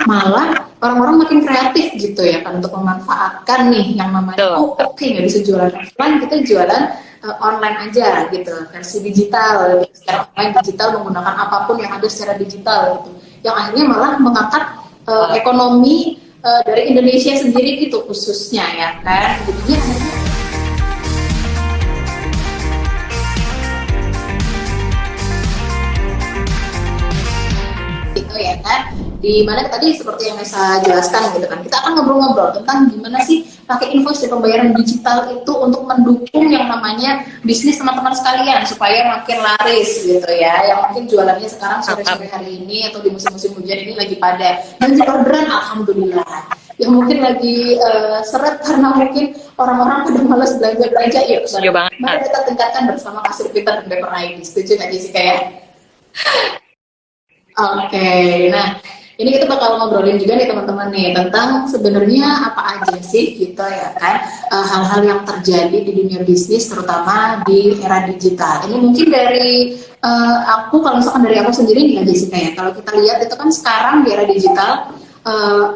malah orang-orang makin kreatif gitu ya kan untuk memanfaatkan nih yang namanya oke, nggak bisa jualan offline, kita jualan online aja gitu, versi digital gitu, secara online digital menggunakan apapun yang ada secara digital gitu, yang akhirnya malah mengangkat ekonomi dari Indonesia sendiri gitu khususnya ya kan, jadinya akhirnya gitu ya kan, di mana tadi seperti yang saya jelaskan gitu kan, kita akan ngobrol-ngobrol tentang gimana sih pakai invoice dan pembayaran digital itu untuk mendukung yang namanya bisnis teman-teman sekalian supaya makin laris gitu ya, yang mungkin jualannya sekarang sore-sore hari ini atau di musim-musim hujan ini lagi pada banjir orderan, alhamdulillah. Yang mungkin lagi seret karena mungkin orang-orang pada malas belanja-belanja, yuk mari kita tingkatkan bersama Kasir Peter dan Paper ID. Setuju nggak Jessica ya? Oke, nah ini kita bakal ngobrolin juga nih teman-teman nih tentang sebenarnya apa aja sih gitu ya kan, hal-hal yang terjadi di dunia bisnis terutama di era digital. Ini mungkin dari aku, kalau misalkan dari aku sendiri nih Jessica ya, kalau kita lihat itu kan sekarang di era digital,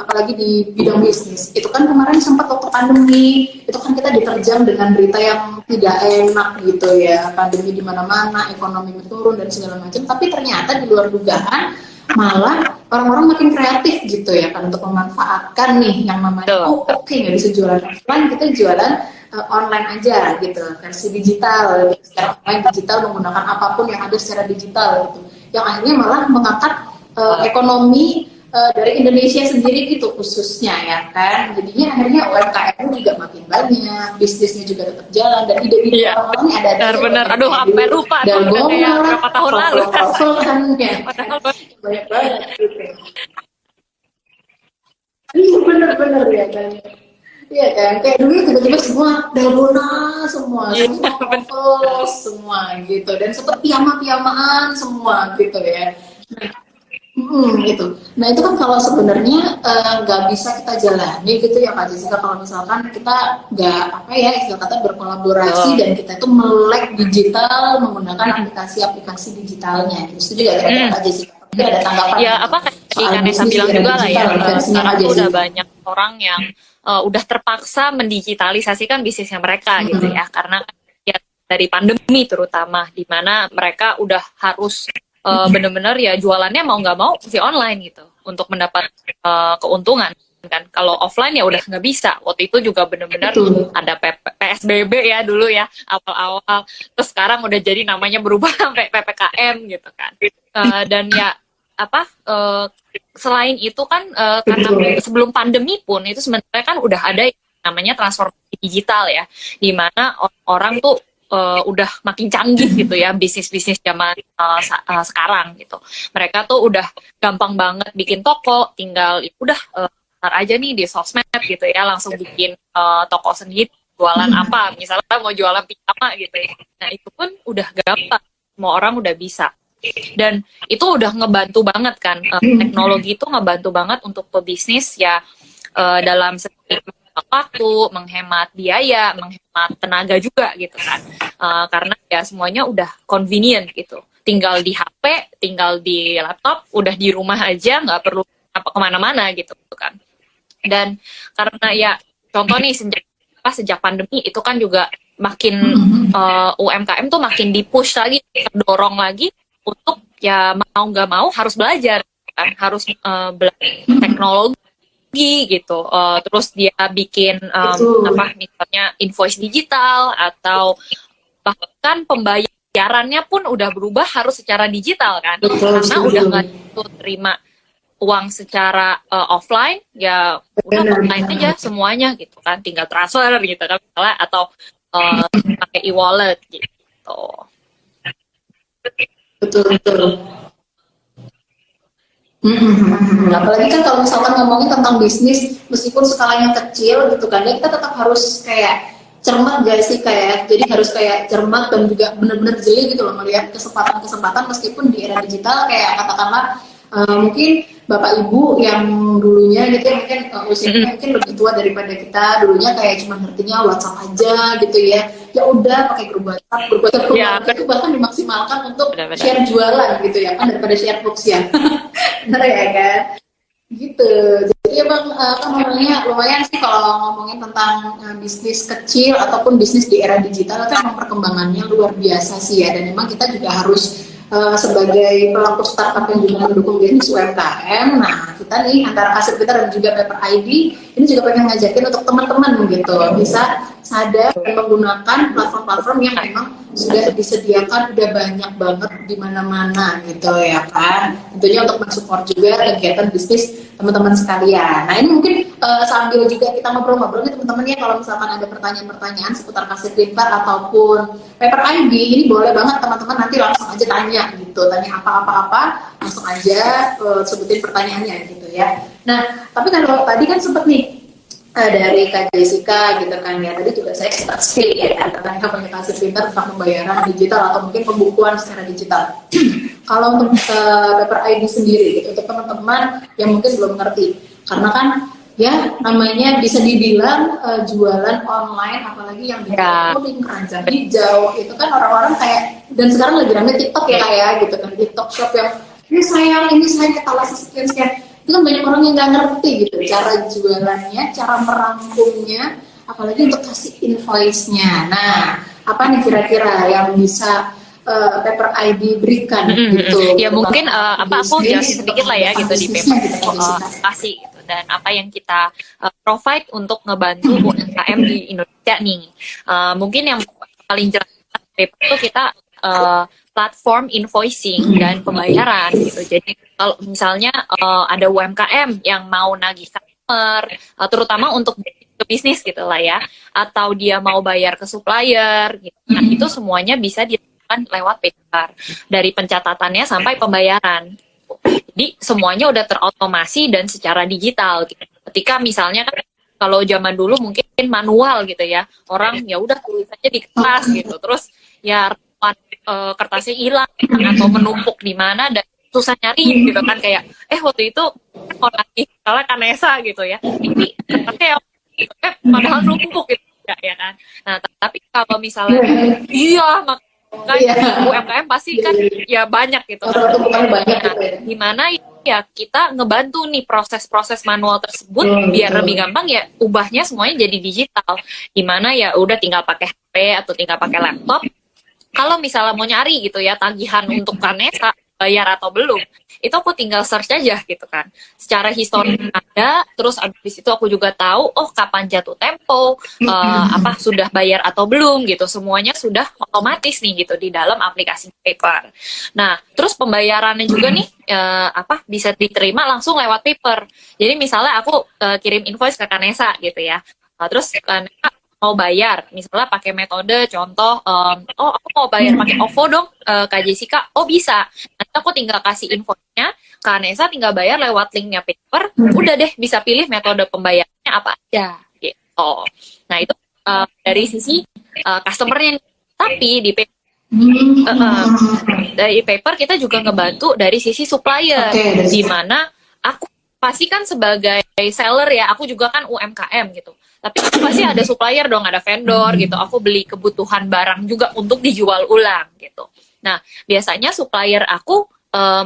apalagi di bidang bisnis, itu kan kemarin sempat waktu pandemi, itu kan kita diterjang dengan berita yang tidak enak gitu ya, pandemi di mana-mana, ekonomi menurun dan segala macam. Tapi ternyata di luar dugaan, malah orang-orang makin kreatif gitu ya kan untuk memanfaatkan nih yang namanya oke, nggak bisa jualan offline, kita jualan online aja gitu, versi digital, secara online digital menggunakan apapun yang ada secara digital gitu, yang akhirnya malah mengangkat ekonomi dari Indonesia sendiri gitu khususnya ya kan, jadinya akhirnya UMKM juga makin banyak, bisnisnya juga tetap jalan, dan ide-ide orang-orang ada benar, aduh sampai lupa dan berapa tahun lalu kan ya, banyak banget gitu. Iya bener-bener ya kan. Iya kan, kayak dulu tiba-tiba semua dalgona semua novel semua gitu, dan sempat piyama-piyamaan semua gitu ya. Gitu. Nah itu kan kalau sebenarnya nggak bisa kita jalani gitu ya Kak Jessica, kalau misalkan kita nggak apa ya istilah kata berkolaborasi dan kita itu melek digital menggunakan aplikasi-aplikasi digitalnya. Terus itu juga ada Kak Jessica. Mungkin ada tanggapan? Ya apa tadi Kanesa bilang juga lah ya, sekarang udah banyak orang yang udah terpaksa mendigitalisasikan bisnisnya mereka gitu ya, karena ya dari pandemi terutama, di mana mereka udah harus bener-bener ya jualannya mau nggak mau si online gitu untuk mendapat keuntungan kan. Kalau offline ya udah nggak bisa. Waktu itu juga bener-bener ada PSBB ya dulu ya awal-awal, terus sekarang udah jadi namanya berubah sampai PPKM gitu kan. Dan ya apa selain itu kan karena sebelum pandemi pun itu sebenarnya kan udah ada namanya transformasi digital ya, di mana orang tuh udah makin canggih gitu ya bisnis-bisnis zaman sekarang gitu. Mereka tuh udah gampang banget bikin toko, tinggal udah ntar aja nih di sosmed gitu ya, langsung bikin toko sendiri, jualan apa, misalnya mau jualan piyama gitu ya. Nah itu pun udah gampang, semua orang udah bisa. Dan itu udah ngebantu banget kan, teknologi itu ngebantu banget untuk pebisnis ya, dalam waktu, menghemat biaya, menghemat tenaga juga gitu kan, karena ya semuanya udah convenient gitu, tinggal di HP, tinggal di laptop, udah di rumah aja, nggak perlu kemana-mana gitu kan. Dan karena ya contoh nih sejak pandemi itu kan juga makin UMKM tuh makin dipush lagi, terdorong lagi untuk ya mau nggak mau harus belajar kan, harus belajar teknologi gitu, terus dia bikin apa misalnya invoice digital, atau bahkan pembayarannya pun udah berubah harus secara digital kan, karena udah nggak terima uang secara offline, ya udah online aja semuanya gitu kan, tinggal transfer gitu kan misalnya, atau pakai e-wallet gitu. Betul. Apalagi kan kalau misalkan ngomongin tentang bisnis, meskipun skalanya kecil gitu kan, ya kita tetap harus kayak cermat gak sih, kayak jadi harus kayak cermat dan juga benar-benar jeli gitu loh melihat kesempatan-kesempatan, meskipun di era digital kayak katakanlah mungkin bapak ibu yang dulunya gitu ya, mungkin usianya mungkin lebih tua daripada kita, dulunya kayak cuma ngertinya WhatsApp aja gitu ya, ya udah pakai grup WhatsApp itu bahkan dimaksimalkan untuk share jualan gitu ya kan, daripada share books ya. Benar ya kan gitu, Jadi emang apa namanya lumayan sih kalau ngomongin tentang bisnis kecil ataupun bisnis di era digital itu emang perkembangannya luar biasa sih ya, dan memang kita juga harus sebagai pelaku startup yang juga mendukung bisnis UMKM. Nah kita nih antara Kasir Pintar dan juga Paper ID ini juga pengen ngajakin untuk teman-teman gitu bisa sadar dan menggunakan platform-platform yang memang sudah disediakan udah banyak banget di mana-mana gitu ya kan. Tentunya untuk mensupport juga kegiatan bisnis teman-teman sekalian. Nah ini mungkin sambil juga kita ngobrol-ngobrol nih teman-teman ya, kalau misalkan ada pertanyaan-pertanyaan seputar Kasir Pintar ataupun Paper ID ini boleh banget teman-teman nanti langsung aja tanya gitu, tanya apa-apa langsung aja sebutin pertanyaannya gitu ya. Nah tapi kalau tadi kan sempet nih dari Kak Jessica gitu kan ya, tadi juga saya sempat speak ya tentang komunikasi pintar tentang pembayaran digital atau mungkin pembukuan secara digital. Kalau untuk Paper ID sendiri gitu, untuk teman-teman yang mungkin belum ngerti, karena kan ya namanya bisa dibilang jualan online, apalagi yang di coding keranjang hijau itu kan orang-orang kayak, dan sekarang lagi rame TikTok ya kayak gitu kan, TikTok shop yang ini saya etalase sekian itu kan banyak orang yang nggak ngerti gitu cara jualannya, cara merangkumnya, apalagi untuk kasih invoice-nya. Nah apa nih kira-kira yang bisa Paper ID berikan gitu? Ya mungkin aku jelasin sedikit lah ya gitu di Paper kasih gitu, dan apa yang kita provide untuk ngebantu UMKM di Indonesia nih. Mungkin yang paling jelas Paper itu kita platform invoicing dan pembayaran gitu. Jadi kalau misalnya ada UMKM yang mau nagih customer, terutama untuk bisnis gitu lah ya, atau dia mau bayar ke supplier gitu. Nah itu semuanya bisa dilakukan lewat Paper, dari pencatatannya sampai pembayaran. Jadi semuanya udah terotomasi dan secara digital gitu. Ketika misalnya kan kalau zaman dulu mungkin manual gitu ya, orang ya udah tulis aja di kertas gitu, terus ya kertasnya hilang atau menumpuk di mana dan susah nyari gitu kan, kayak waktu itu mau lagi salah Kanesa gitu ya, ini kertasnya padahal numpuk gitu ya kan. Nah tapi kalau misalnya makanya UMKM pasti kan ya banyak gitu kan. Nah, gimana ya kita ngebantu nih proses-proses manual tersebut biar lebih gampang ya, ubahnya semuanya jadi digital. Gimana ya udah tinggal pakai HP atau tinggal pakai laptop. Kalau misalnya mau nyari gitu ya tagihan untuk Kanesa bayar atau belum, itu aku tinggal search aja gitu kan. Secara histori ada, terus abis itu aku juga tahu kapan jatuh tempo, sudah bayar atau belum gitu. Semuanya sudah otomatis nih gitu di dalam aplikasi Paper. Nah, terus pembayarannya juga nih bisa diterima langsung lewat Paper. Jadi misalnya aku kirim invoice ke Kanesa gitu ya. Terus Kanesa mau bayar, misalnya pakai metode contoh, aku mau bayar pakai OVO dong, Kak Jessica, bisa. Nanti aku tinggal kasih infonya, Kak Nesa tinggal bayar lewat linknya Paper, udah deh bisa pilih metode pembayarannya apa aja, gitu. Nah itu dari sisi customer-nya, tapi di Paper, dari Paper kita juga ngebantu dari sisi supplier, di mana aku pasti kan sebagai seller ya, aku juga kan UMKM gitu. Tapi pasti ada supplier dong, ada vendor gitu. Aku beli kebutuhan barang juga untuk dijual ulang gitu. Nah, biasanya supplier aku,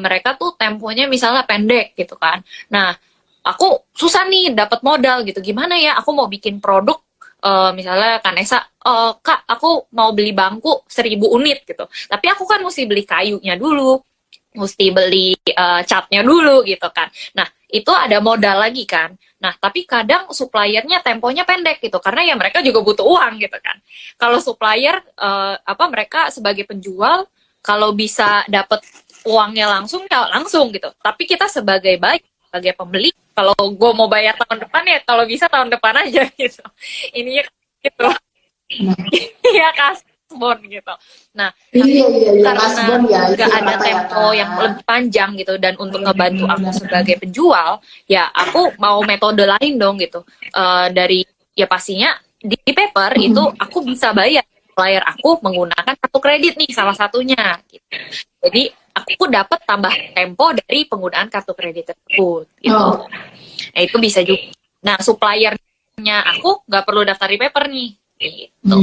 mereka tuh temponya misalnya pendek gitu kan. Nah, aku susah nih dapat modal gitu. Gimana ya, aku mau bikin produk, misalnya Kanesa, Kak, aku mau beli bangku 1000 unit gitu. Tapi aku kan mesti beli kayunya dulu, mesti beli catnya dulu gitu kan. Nah, itu ada modal lagi kan. Nah, tapi kadang suppliernya temponya pendek gitu, karena ya mereka juga butuh uang gitu kan. Kalau supplier, mereka sebagai penjual, kalau bisa dapat uangnya langsung, ya langsung gitu. Tapi kita sebagai pembeli, kalau gue mau bayar tahun depan ya, kalau bisa tahun depan aja gitu. Ininya gitu. Iya kasbon gitu. Nah, karena nggak ada tempo yang lebih panjang gitu, dan untuk ngebantu aku sebagai penjual, ya aku mau metode lain dong gitu. Dari ya pastinya di Paper itu aku bisa bayar supplier aku menggunakan kartu kredit nih salah satunya. Gitu. Jadi aku dapat tambah tempo dari penggunaan kartu kredit tersebut. Gitu. Nah itu bisa juga. Nah suppliernya aku nggak perlu daftar di Paper nih. Gitu.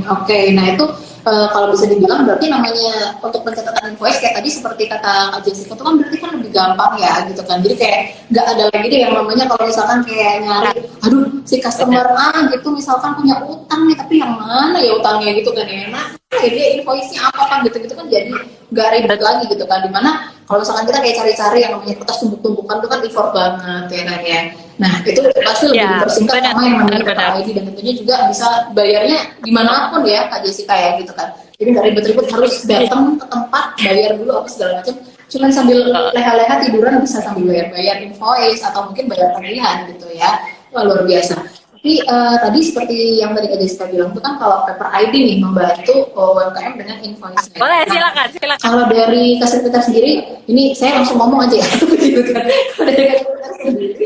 Oke, nah itu kalau bisa dibilang berarti namanya untuk pencatatan invoice kayak tadi seperti kata Kak Jessica itu kan berarti kan lebih gampang ya gitu kan. Jadi kayak nggak ada lagi deh yang namanya kalau misalkan kayak nyari, aduh si customer gitu misalkan punya utang nih tapi yang mana ya utangnya gitu kan ya. Nah, jadi invoice-nya apa kan gitu-gitu kan jadi nggak ribet lagi gitu kan. Dimana kalau misalkan kita kayak cari-cari yang namanya kertas tumpuk-tumpukan itu kan effort banget ya kan ya. Nah itu pasti lebih dipersingkat sama yang namanya PPID dan tentunya juga bisa bayarnya dimanapun ya Kak Jessica ya gitu kan. Jadi nggak ribet-ribet harus datang ke tempat bayar dulu apa segala macam. Cuman sambil leha-leha tiduran bisa sambil bayar invoice atau mungkin bayar tagihan gitu ya. Wah, luar biasa. Tapi tadi seperti yang tadi Kak Jessica bilang itu kan kalau Paper ID nih membantu UMKM dengan invoice-nya. Boleh, Nah, silakan. kalau dari Kak Sekretariat sendiri, ini saya langsung ngomong aja ya, gitu kan. Kalau dari Kak Sekretariat sendiri,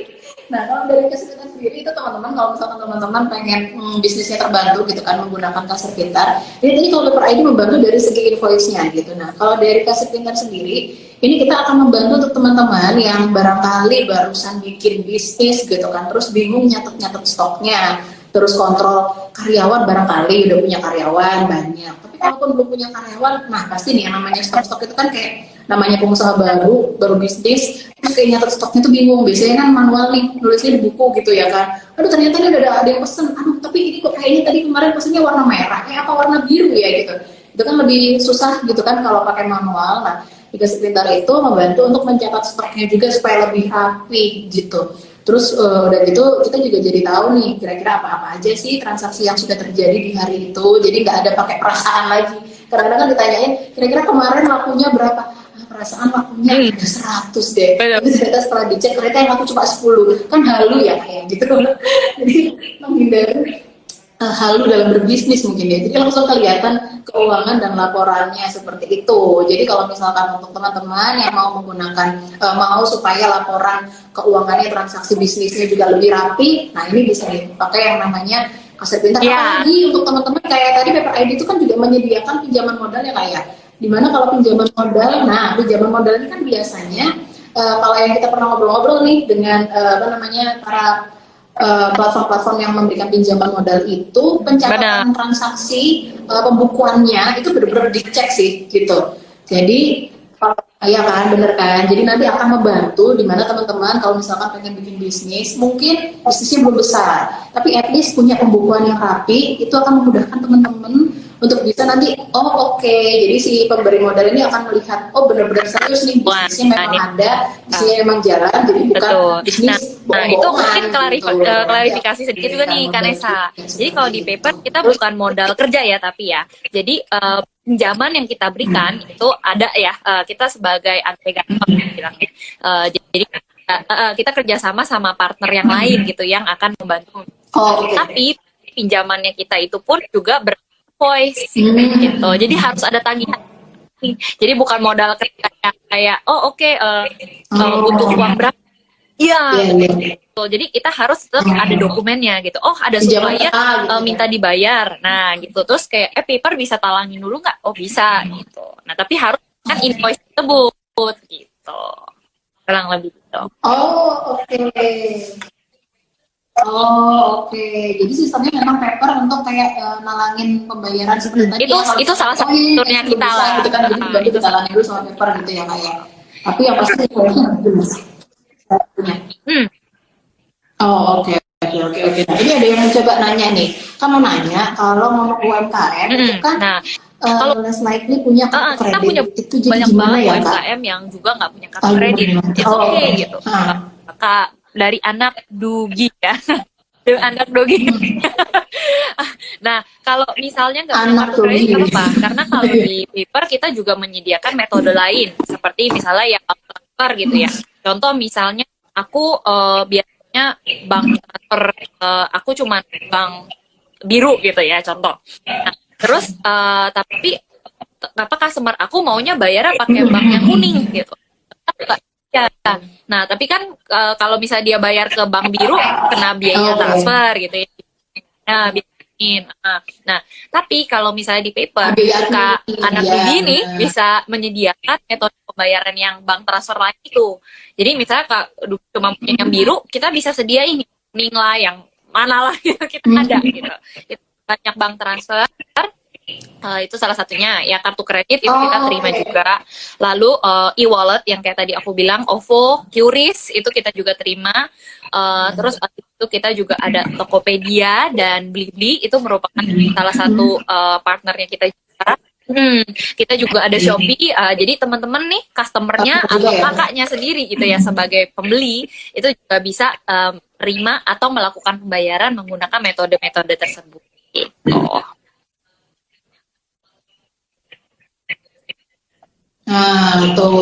nah kalau dari Kak Sekretariat sendiri itu teman-teman, kalau misalkan teman-teman pengen bisnisnya terbantu gitu kan menggunakan Kasir Pintar, ini tadi kalau Paper ID membantu dari segi invoice-nya gitu. Nah kalau dari Kasir Pintar sendiri, ini kita akan membantu untuk teman-teman yang barangkali barusan bikin bisnis gitu kan, terus bingung nyatet-nyatet stoknya, terus kontrol karyawan barangkali udah punya karyawan banyak, tapi kalaupun belum punya karyawan, nah pasti nih yang namanya stok itu kan kayak namanya pengusaha baru bisnis, terus kayak nyatet stoknya tuh bingung, biasanya kan manual nih, nulisnya di buku gitu ya kan, aduh ternyata ini udah ada yang pesen, aduh tapi ini kok kayaknya tadi kemarin pesennya warna merah, kayak apa warna biru ya gitu, itu kan lebih susah gitu kan kalau pakai manual. Nah di Kasir Pintar itu membantu untuk mencatat stoknya juga supaya lebih rapi gitu. Terus udah gitu kita juga jadi tahu nih kira-kira apa-apa aja sih transaksi yang sudah terjadi di hari itu. Jadi nggak ada pakai perasaan lagi. Kadang-kadang kan ditanyain kira-kira kemarin lakunya berapa? Nah, perasaan lakunya ada 100 deh. Tapi ternyata setelah dicek ternyata yang laku cuma 10. Kan halu ya kayak gitu. Jadi menghindari halu dalam berbisnis mungkin ya. Jadi langsung kelihatan keuangan dan laporannya seperti itu. Jadi kalau misalkan untuk teman-teman yang mau menggunakan mau supaya laporan keuangannya transaksi bisnisnya juga lebih rapi, nah ini bisa dipakai yang namanya Kasir Pintar. Apalagi untuk teman-teman kayak tadi Paper ID itu kan juga menyediakan pinjaman modal ya kayak. Dimana kalau pinjaman modal, nah pinjaman modal ini kan biasanya kalau yang kita pernah ngobrol-ngobrol nih dengan para platform-platform yang memberikan pinjaman modal itu pencatatan transaksi pembukuannya itu benar-benar dicek sih gitu. Jadi ya kan bener kan. Jadi nanti akan membantu di mana teman-teman kalau misalkan pengen bikin bisnis, mungkin bisnisnya belum besar, tapi at least punya pembukuan yang rapi, itu akan memudahkan teman-teman untuk bisa nanti jadi si pemberi modal ini akan melihat benar-benar serius nih bisnisnya memang ada, bisnisnya memang jalan, jadi bukan bisnis itu mungkin klarifikasi sedikit juga nih Kanesa. Jadi kalau di Paper kita bukan modal kerja ya, tapi ya jadi pinjaman yang kita berikan itu ada ya, kita sebagai agregator bilangnya, jadi kita kerjasama sama partner yang lain gitu yang akan membantu. Tapi pinjamannya kita itu pun juga voice gitu. Jadi harus ada tagihan. Jadi bukan modal kerja kayak butuh uang berapa. Iya. Gitu. Jadi kita harus tetap ada dokumennya gitu. Ada supplier minta dibayar. Nah, gitu. Terus kayak Paper bisa talangin dulu nggak? Bisa gitu. Nah, tapi harus kan invoice tersebut gitu. Kurang lebih gitu. Jadi sistemnya memang Paper untuk kayak nalangin pembayaran seperti tadi. Itu salah satu fiturnya kita lah. Gitu kan, jadi dibantu ditalangin dulu sama Paper gitu ya kayak. Tapi yang pasti Oke. Nah, ini ada yang mencoba nanya nih. Kamu nanya kalau ngomong UMKM itu kan kalau likely punya kartu kredit, kita punya itu jadi banyak gimana banget ya UMKM yang juga nggak punya kartu kredit. It's okay gitu. Kak dari anak Dugi ya. Anak Dogi. Nah, kalau misalnya nggak punya kartu kredit nggak apa-apa, karena kalau di Paper kita juga menyediakan metode lain, seperti misalnya yang transfer gitu ya. Contoh misalnya aku biasanya bank transfer, aku cuma bank biru gitu ya, contoh. Nah, terus tapi apa customer aku maunya bayarnya pakai bank yang kuning gitu. Ya, nah tapi kan kalau misalnya dia bayar ke bank biru kena biaya transfer gitu ya. Nah, tapi kalau misalnya di Paper Kak anak Didi ini bisa menyediakan metode pembayaran yang bank transfer lain itu. Jadi misalnya Kak cuma punya yang biru, kita bisa sediain kuning lah, yang mana lah gitu kita ada gitu. Itu banyak bank transfer Itu salah satunya ya, kartu kredit itu kita terima juga. Lalu e-wallet yang kayak tadi aku bilang, OVO, QRIS itu kita juga terima. Terus itu kita juga ada Tokopedia dan Blibli, itu merupakan salah satu partnernya kita juga. Kita juga ada Shopee. Jadi teman-teman nih, customernya atau kakaknya sendiri gitu ya, sebagai pembeli itu juga bisa terima atau melakukan pembayaran menggunakan metode-metode tersebut gitu. Nah, tuh.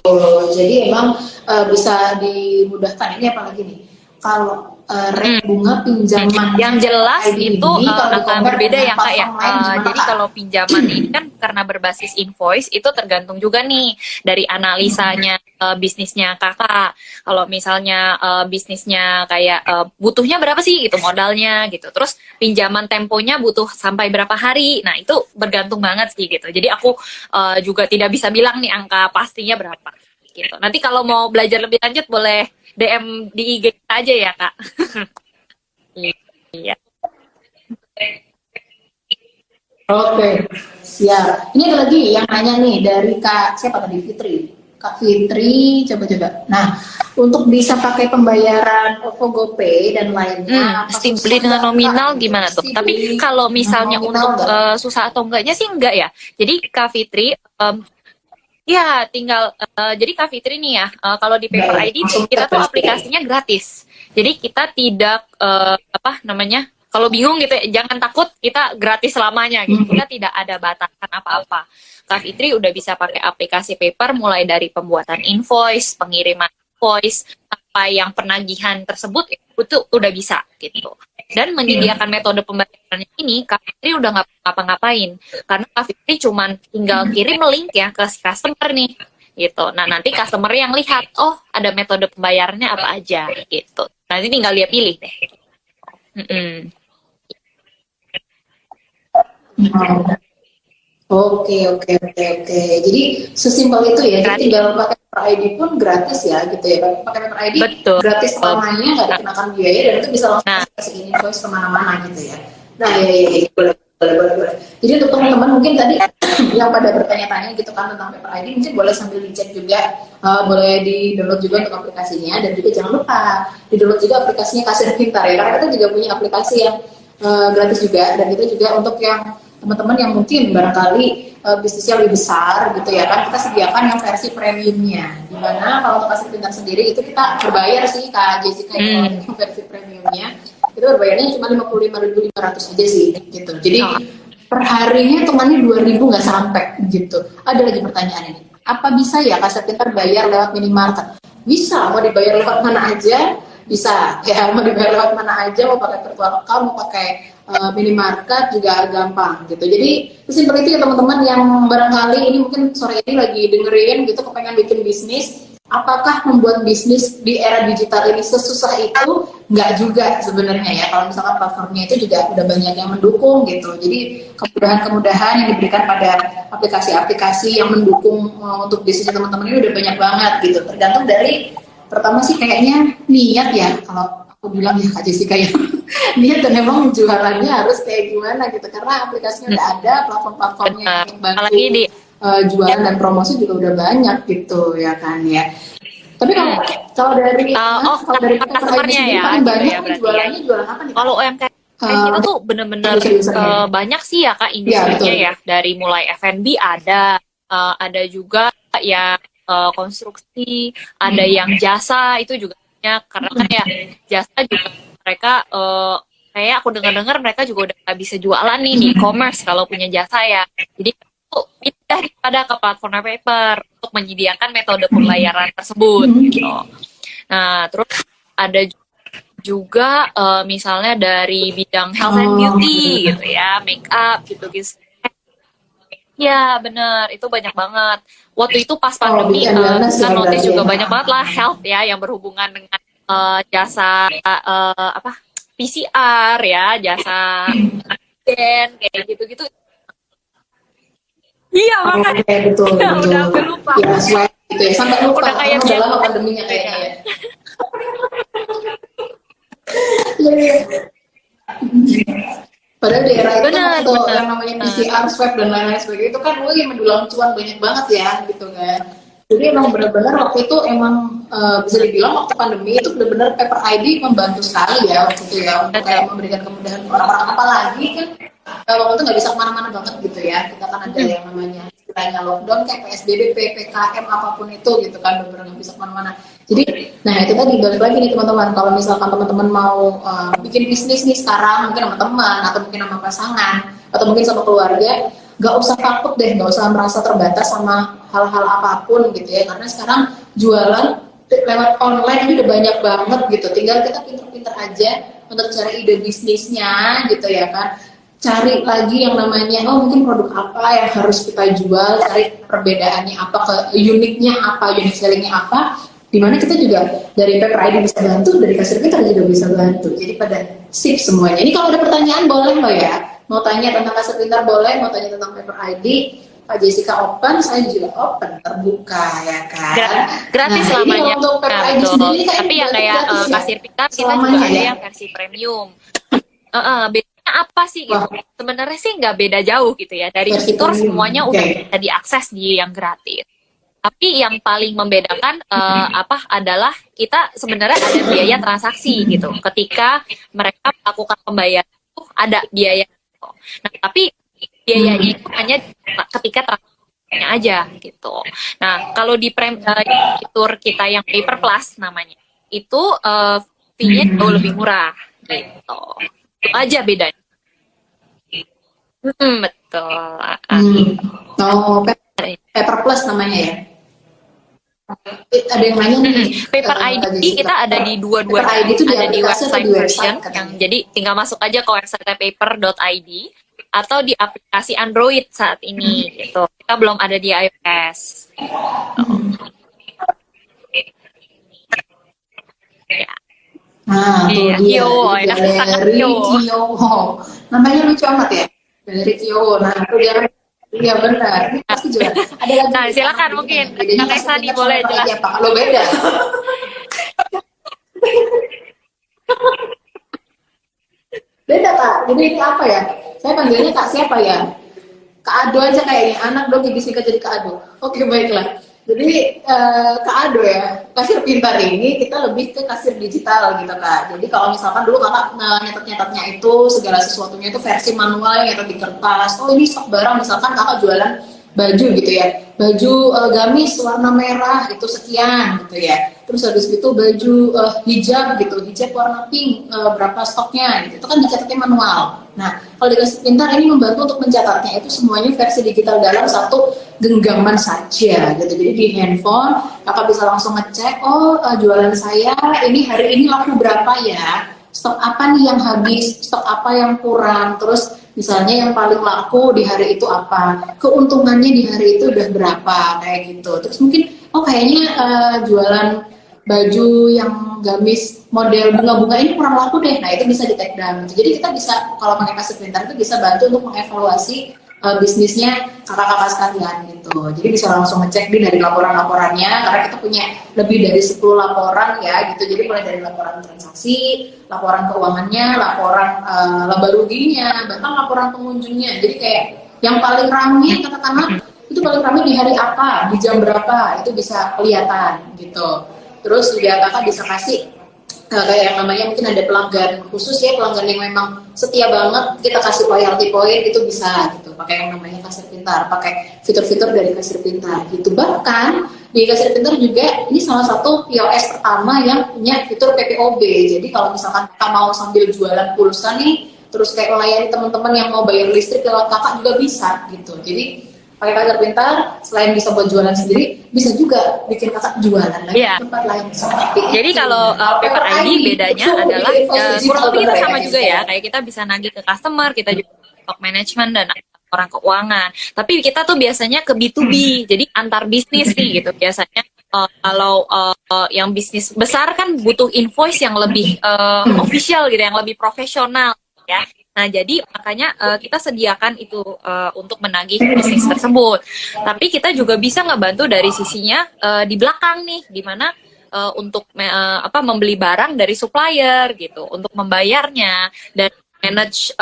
Jadi emang bisa dimudahkan. Ini apalagi nih? Kalau rate bunga pinjaman yang jelas itu akan berbeda ya Kak ya. Jadi kalau pinjaman ini kan karena berbasis invoice, itu tergantung juga nih dari analisanya bisnisnya Kakak. Kalau misalnya bisnisnya kayak butuhnya berapa sih gitu modalnya gitu. Terus pinjaman temponya butuh sampai berapa hari. Nah, itu bergantung banget sih gitu. Jadi aku juga tidak bisa bilang nih angka pastinya berapa gitu. Nanti kalau mau belajar lebih lanjut boleh DM di IG aja ya Kak. Iya. Oke, siap. Ini ada lagi yang nanya nih dari Kak siapa tadi, Fitri. Kak Fitri, coba-coba. Nah, untuk bisa pakai pembayaran OVO, GoPay dan lainnya, beli dengan nominal gimana tuh? Tapi kalau misalnya untuk susah atau enggaknya sih enggak ya. Jadi Kak Fitri, ya tinggal jadi Kak Fitri nih ya, kalau di Paper ID kita tuh aplikasinya gratis. Jadi kita tidak kalau bingung gitu ya, jangan takut, kita gratis selamanya gitu. Kita tidak ada batasan apa-apa. Kak Fitri udah bisa pakai aplikasi Paper mulai dari pembuatan invoice, pengiriman invoice, apa yang penagihan tersebut itu udah bisa gitu. Dan menyediakan metode pembayaran ini, Kak Fitri udah nggak ngapa-ngapain. Karena Kak Fitri cuman tinggal kirim link ya ke customer nih gitu. Nah, nanti customer yang lihat, oh ada metode pembayarannya apa aja gitu. Nanti tinggal dia pilih deh. Oke. Jadi sesimpel itu ya. Jadi tinggal pakai Paper ID pun gratis ya gitu ya. Pakai Paper ID gratis selamanya, nggak dikenakan biaya, dan itu bisa langsung kasih invoice kemana-mana gitu ya. Nah, ya. Boleh. Jadi untuk teman-teman mungkin tadi yang pada bertanya-tanya gitu kan tentang Paper ID, mungkin boleh sambil dicek juga, boleh di-download juga untuk aplikasinya, dan juga jangan lupa di-download juga aplikasinya Kasir Pintar ya, karena kita juga punya aplikasi yang gratis juga, dan kita juga untuk yang teman-teman yang mungkin barangkali bisnisnya lebih besar gitu ya kan, kita sediakan yang versi premiumnya, dimana kalau untuk Kasir Pintar sendiri itu kita berbayar sih Kak Jessica, yang versi premiumnya itu berbayarnya cuma 55.500 aja sih gitu. Jadi per harinya temannya 2.000 nggak sampai gitu. Ada lagi pertanyaan ini, apa bisa ya Kasir Pintar bayar lewat minimarket? Bisa, mau dibayar lewat mana aja bisa ya, mau dibayar lewat mana aja, mau pakai virtual account, mau pakai minimarket juga gampang gitu. Jadi sesimpel itu ya teman-teman yang barangkali ini mungkin sore ini lagi dengerin gitu, kepengen bikin bisnis. Apakah membuat bisnis di era digital ini sesusah itu? Nggak juga sebenarnya ya, kalau misalkan platformnya itu juga udah banyak yang mendukung gitu. Jadi kemudahan-kemudahan yang diberikan pada aplikasi-aplikasi yang mendukung untuk bisnis teman-teman ini udah banyak banget gitu. Tergantung dari, pertama sih kayaknya niat ya, kalau aku bilang ya Kak Jessica ya, niat dan memang jualannya harus kayak gimana gitu, karena aplikasinya udah ada, platform-platformnya yang bantu jualan dan promosi juga udah banyak gitu ya kan ya. Tapi kalau dari kalau dari customernya ya, paling banyak ya, jualannya jualan apa nih? Kalau UMKM kita tuh bener-bener banyak sih ya Kak industrinya ya, dari mulai F&B ada juga ya konstruksi, ada yang jasa itu juga banyak, karena kan ya jasa juga mereka kayak aku dengar-dengar mereka juga udah gak bisa jualan nih di e-commerce kalau punya jasa ya. Jadi pindah pada ke platform Paper untuk menyediakan metode pembayaran tersebut gitu. Nah, terus ada juga misalnya dari bidang health and beauty gitu ya, make up gitu guys. Ya bener, itu banyak banget. Waktu itu pas pandemi kan notice juga banyak banget lah health ya yang berhubungan dengan jasa PCR ya, jasa gen kayak gitu-gitu. Iya makanya betul. Udah aku lupa. Ya, gitu ya, sampai lupa udah kayak dalam pandeminya kayaknya ya. Iya. Padahal di era itu Benar, waktu benar. yang namanya PCR, swab dan lain-lain sebagainya itu kan lagi mendulang cuan banyak banget ya gitu kan. Jadi emang benar-benar waktu itu emang bisa dibilang waktu pandemi itu benar-benar Paper ID membantu sekali ya waktu itu ya untuk Betul. kayak memberikan kemudahan ke orang-orang, apalagi kan waktu itu nggak bisa kemana-mana banget gitu ya, kita kan ada yang namanya istilahnya lockdown kayak PSBB, PPKM apapun itu gitu kan, benar-benar nggak bisa kemana-mana. Jadi nah itu tadi balik lagi nih teman-teman, kalau misalkan teman-teman mau bikin bisnis nih sekarang mungkin sama teman atau mungkin sama pasangan atau mungkin sama keluarga, nggak usah takut deh, nggak usah merasa terbatas sama hal-hal apapun gitu ya, karena sekarang jualan lewat online ini udah banyak banget gitu, tinggal kita pinter-pinter aja untuk cari ide bisnisnya gitu ya kan, cari lagi yang namanya oh mungkin produk apa yang harus kita jual, cari perbedaannya apa, uniknya apa, unique sellingnya apa, dimana kita juga dari Paper ID bisa bantu, dari Kasir Pintar juga bisa bantu, jadi pada sip semuanya. Ini kalau ada pertanyaan boleh loh ya, mau tanya tentang Kasir Pintar boleh, mau tanya tentang Paper ID, Pak Jessica open, saya juga open, terbuka ya kan. Gratis Nah ini selamanya. kalau untuk Paper ID Betul. sendiri kan Tapi ya kayak gratis ya, Kasir Pintar kita juga selamanya ada ya. yang versi premium. Bedanya apa sih gitu? Wah, Sebenarnya sih nggak beda jauh gitu ya. Dari versi fitur premium, semuanya oke. udah bisa diakses di yang gratis. Tapi yang paling membedakan adalah kita sebenarnya ada biaya transaksi gitu. Ketika mereka melakukan pembayaran itu ada biaya. Nah, tapi biayanya itu hanya ketika transaksinya aja gitu. Nah, kalau di fitur kita yang Paper Plus namanya, itu fee-nya jauh lebih murah gitu. Itu aja bedanya. Betul. Oh, Paper Plus namanya ya. Ada yang nanya nih, Paper ID kita ada di dua-dua, Paper ID itu ada di aplikasi atau website di version website, yang jadi tinggal masuk aja ke website paper.id atau di aplikasi Android saat ini gitu. Kita belum ada di iOS. Ya. Nah, tuh Iya, dia Kiowo ya, sangat dari Kiowo. Kiowo. Namanya lucu amat ya, dari Kiowo. Nah, itu dia. Iya benar. Ini pasti juga ada lagi. Nah, silakan mungkin bedanya Kak Tessa nih boleh Paper ID jelas. apa? Kalau beda. Beda Kak. Jadi ini apa ya? Saya panggilnya Kak siapa ya? Kak Ado aja kayaknya, anak dong disingkat jadi Kak Ado. Oke baiklah. Jadi Kak Ado ya, kasir pintar ini kita lebih ke kasir digital gitu Kak. Jadi kalau misalkan dulu Kakak nyatet-nyatetnya itu segala sesuatunya itu versi manual yang nyatet di kertas. Oh ini stok barang, misalkan Kakak jualan baju gitu ya, baju gamis warna merah itu sekian gitu ya. Terus habis itu baju hijab gitu, hijab warna pink berapa stoknya gitu. Itu kan dicatatnya manual. Nah, kalau di Kasir Pintar ini membantu untuk mencatatnya itu semuanya versi digital dalam satu genggaman saja gitu. Jadi di handphone Kakak bisa langsung ngecek, oh jualan saya ini hari ini laku berapa ya? Stok apa nih yang habis, stok apa yang kurang, terus misalnya yang paling laku di hari itu apa, keuntungannya di hari itu udah berapa, kayak gitu. Terus mungkin oh kayaknya jualan baju yang gamis model bunga-bunga ini kurang laku deh, nah itu bisa di take down. Jadi kita bisa kalau pakai Kasir Pintar itu bisa bantu untuk mengevaluasi bisnisnya kakak-kakak sekalian gitu. Jadi bisa langsung ngecek dari laporan-laporannya, karena kita punya lebih dari 10 laporan ya gitu. Jadi mulai dari laporan transaksi, laporan keuangannya, laporan laba ruginya, bahkan laporan pengunjungnya. Jadi kayak yang paling ramai katakanlah itu paling ramai di hari apa, di jam berapa, itu bisa kelihatan gitu. Terus juga kakak bisa kasih kayak yang namanya mungkin ada pelanggan khusus ya, pelanggan yang memang setia banget, kita kasih loyalty point itu bisa gitu, pakai yang namanya Kasir Pintar, pakai fitur-fitur dari Kasir Pintar gitu. Bahkan di Kasir Pintar juga ini salah satu POS pertama yang punya fitur PPOB. Jadi kalau misalkan kita mau sambil jualan pulsa nih, terus kayak melayani teman-teman yang mau bayar listrik lewat kakak juga bisa gitu. Jadi pakai Kasir Pintar selain bisa buat jualan sendiri, bisa juga bikin kakak jualan lagi Iya. tempat lain seperti Jadi itu. kalau Paper ID bedanya itu adalah kurang lebih kita sama juga ya, ya. kayak kita bisa nagih ke customer, kita juga stock management dan orang keuangan. Tapi kita tuh biasanya ke B2B, jadi antar bisnis nih gitu biasanya. Kalau yang bisnis besar kan butuh invoice yang lebih official gitu, yang lebih profesional ya. Nah, jadi makanya kita sediakan itu untuk menagih bisnis tersebut. Tapi kita juga bisa ngebantu dari sisinya di belakang nih, di mana untuk membeli barang dari supplier gitu, untuk membayarnya dan manage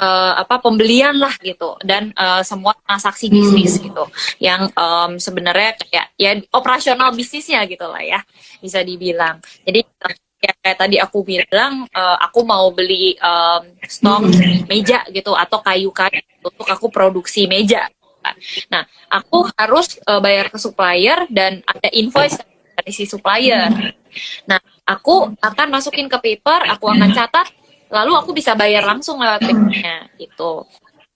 pembelian lah gitu, dan semua transaksi bisnis gitu yang sebenarnya kayak ya operasional bisnisnya gitu lah ya, bisa dibilang. Jadi ya kayak tadi aku bilang, aku mau beli stok meja gitu atau kayu-kayu untuk aku produksi meja. Nah, aku harus bayar ke supplier dan ada invoice dari si supplier. Nah, aku akan masukin ke paper, aku akan catat, lalu aku bisa bayar langsung lewat papernya gitu.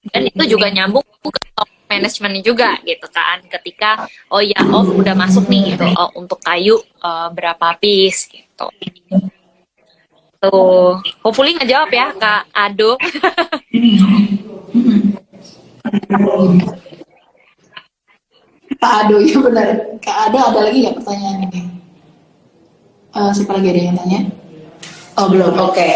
Dan itu juga nyambung ke top management juga gitu kan. Ketika udah masuk nih gitu, untuk kayu berapa piece gitu. Tuh, hopefully ngejawab ya Kak Ado. Kak Ado, ya benar. Kak Ado, ada lagi nggak pertanyaan ini? Siapa lagi ada yang tanya? Oh belum, oke.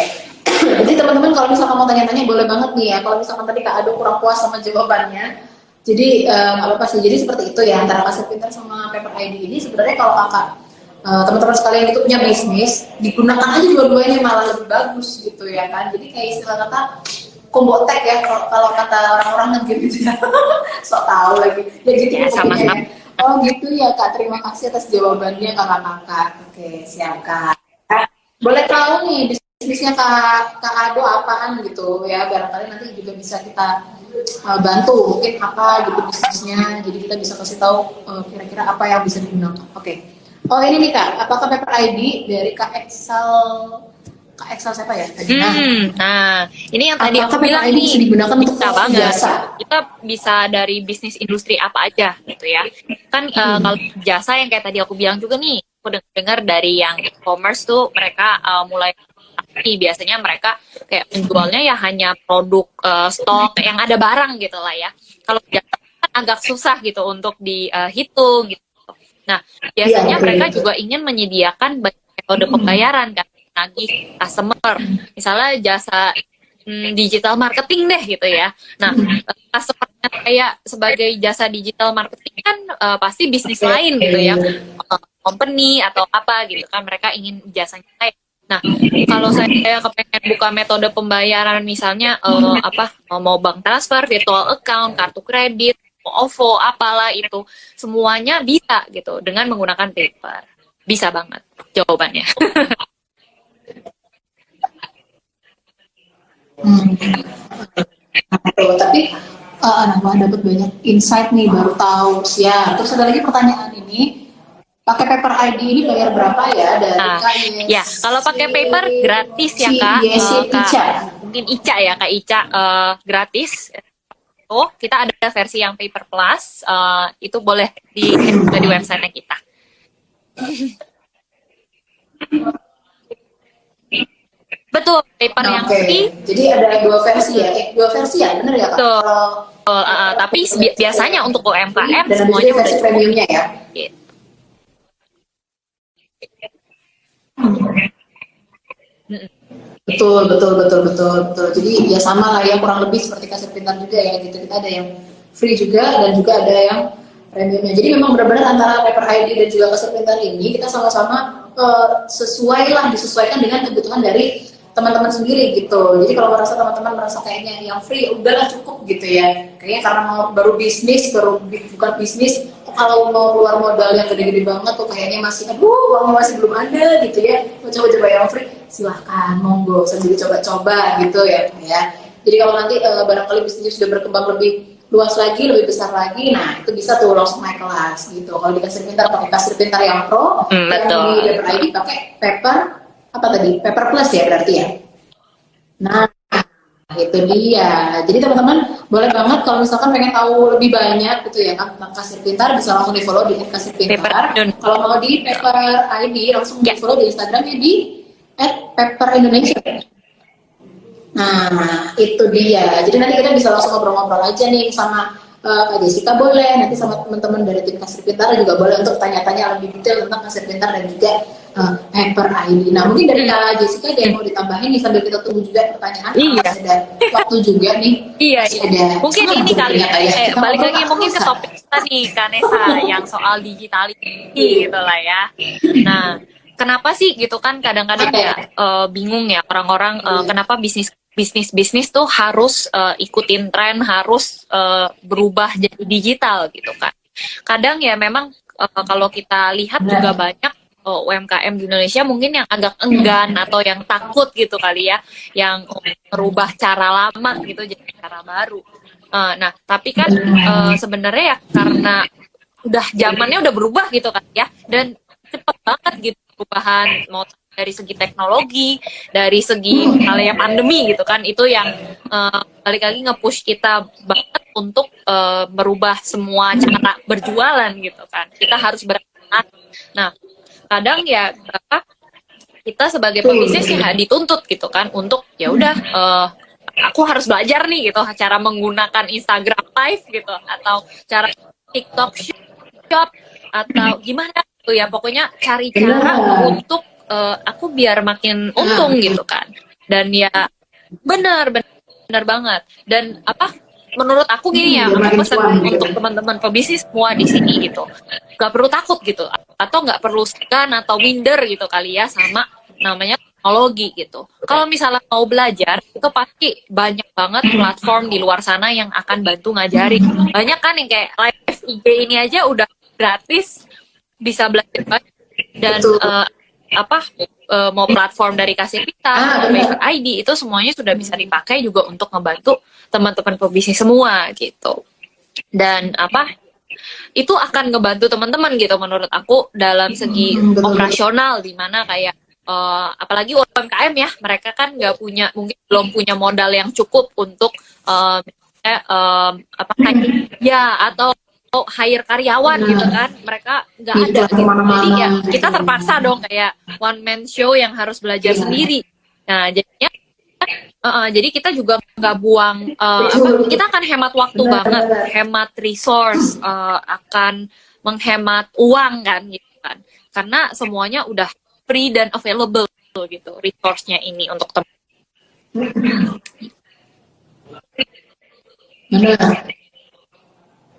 Jadi teman-teman kalau misalkan mau tanya-tanya boleh banget nih ya. Kalau misalkan tadi Kak Ado kurang puas sama jawabannya, jadi nggak apa-apa sih. Jadi seperti itu ya, antara Kasir Pintar sama Paper ID ini sebenarnya kalau kakak teman-teman sekalian itu punya bisnis, digunakan aja dua-duanya malah lebih bagus gitu ya kan. Jadi kayak istilah kata combo tag ya, kalau kata orang-orang kan gitu ya. Sok tahu lagi. Ya gitu ya, sama-sama. Oh gitu ya Kak, terima kasih atas jawabannya kakak-kakak. Oke, siap Kak. Boleh tahu nih bisnisnya Kak Ado apaan gitu ya, barangkali nanti juga bisa kita bantu mungkin apa gitu bisnisnya, jadi kita bisa kasih tahu kira-kira apa yang bisa digunakan. Oke. Oh ini nih Kak, apakah Paper ID dari Kak Excel siapa ya tadi? Nah, ini yang tadi aku bilang nih, bisa digunakan untuk banget. jasa. Kita bisa dari bisnis industri apa aja gitu ya. Kan kalau jasa yang kayak tadi aku bilang juga nih, aku dengar dari yang e-commerce tuh mereka mulai biasanya mereka kayak menjualnya ya hanya produk stok yang ada barang gitu lah ya. Kalau jasa kan agak susah gitu untuk dihitung gitu. Nah, biasanya mereka juga ingin menyediakan metode pembayaran kan, nagih customer. Misalnya jasa digital marketing deh gitu ya. Nah, customer kayak sebagai jasa digital marketing kan pasti bisnis lain gitu ya. Company atau apa gitu kan, mereka ingin jasanya kayak. Nah, kalau saya kepengen buka metode pembayaran misalnya mau bank transfer, virtual account, kartu kredit, OVO, apalah itu, semuanya bisa gitu dengan menggunakan paper. Bisa banget jawabannya. Tapi dapat banyak insight nih, baru tahu ya. Terus ada lagi pertanyaan ini, pakai Paper ID ini bayar berapa ya dari KYC? Ya, kalau pakai paper gratis ya Kak. Mungkin Ica ya Kak Ica, gratis. Oh, kita ada versi yang paper plus, itu boleh di website kita. Betul, paper yang free. Jadi ada dua versi ya, benar ya Kak? Betul. Tapi biasanya untuk UMKM semuanya udah versi premiumnya ya. Gitu. Betul. Jadi ya sama lah ya, kurang lebih seperti Kasir Pintar juga ya gitu. Kita ada yang free juga dan juga ada yang premiumnya. Jadi memang benar-benar antara Paper ID dan juga Kasir Pintar ini kita sama-sama disesuaikan dengan kebutuhan dari teman-teman sendiri gitu. Jadi kalau teman-teman merasa kayaknya yang free udahlah cukup gitu ya. Kayaknya karena baru bukan bisnis, kalau mau keluar modal yang gede-gede banget tuh kayaknya masih uangnya masih belum ada gitu ya. Mau coba-coba yang free, silahkan monggo sambil coba-coba gitu ya. Jadi kalau nanti barangkali bisnisnya sudah berkembang lebih luas lagi, lebih besar lagi, nah itu bisa tuh langsung naik kelas gitu. Kalau di Kasir Pintar pakai Kasir Pintar yang pro, yang di Paper ID pakai Paper Plus ya berarti ya. Nah itu dia. Jadi teman-teman boleh banget kalau misalkan pengen tahu lebih banyak gitu ya kan tentang Kasir Pintar, bisa langsung di follow di Kasir Pintar. Kalau mau di Paper ID langsung di follow di Instagramnya di @paper_indonesia. Nah itu dia. Jadi nanti kita bisa langsung ngobrol-ngobrol aja nih sama Kak Jessica, boleh nanti sama teman-teman dari tim Kasir Pintar juga boleh untuk tanya-tanya lebih detail tentang Kasir Pintar dan juga Paper ID. Nah mungkin dari Kak Jessica ada yang mau ditambahin nih sambil kita tunggu juga pertanyaan. Masih ada waktu juga nih. Iya. Mungkin ini kali ya. Balik lagi mungkin ke topik kita nih Kanesa yang soal digitalisasi gitu lah ya. Nah kenapa sih gitu kan kadang-kadang ya bingung ya orang-orang kenapa bisnis bisnis tuh harus ikutin tren, harus berubah jadi digital gitu kan. Kadang ya memang kalau kita lihat juga banyak UMKM di Indonesia mungkin yang agak enggan atau yang takut gitu kali ya, yang merubah cara lama gitu jadi cara baru. Nah, tapi kan sebenarnya ya karena udah zamannya udah berubah gitu kan ya, dan cepet banget gitu perubahan, mau dari segi teknologi, dari segi misalnya pandemi gitu kan, itu yang balik lagi nge-push kita banget untuk merubah semua cara berjualan gitu kan. Kita harus beradaptasi. Nah, kadang ya kita sebagai pebisnis ya dituntut gitu kan untuk ya udah aku harus belajar nih gitu cara menggunakan Instagram Live gitu, atau cara TikTok Shop, atau gimana tuh ya, pokoknya cari cara untuk aku biar makin untung gitu kan. Dan ya benar banget. Dan menurut aku gini ya, aku pesan untuk teman-teman pebisnis semua di sini gitu, gak perlu takut gitu, atau gak perlu segan atau minder gitu kali ya sama namanya teknologi gitu. Kalau misalnya mau belajar, itu pasti banyak banget platform di luar sana yang akan bantu ngajarin. Banyak kan yang kayak live IG ini aja udah gratis, bisa belajar banyak. Dan mau platform dari Kasir Pintar, Maker ID, itu semuanya sudah bisa dipakai juga untuk ngebantu teman-teman pebisnis semua gitu. Dan itu akan ngebantu teman-teman gitu menurut aku dalam segi operasional, di mana kayak apalagi UMKM ya, mereka kan nggak punya, mungkin belum punya modal yang cukup untuk atau hire karyawan gitu kan, mereka nggak ada gitu. Jadi ya kita terpaksa dong kayak one man show yang harus belajar sendiri. Nah jadinya jadi kita juga nggak buang kita akan hemat waktu banget, hemat resource, akan menghemat uang kan gitu kan, karena semuanya udah free dan available gitu resource-nya ini untuk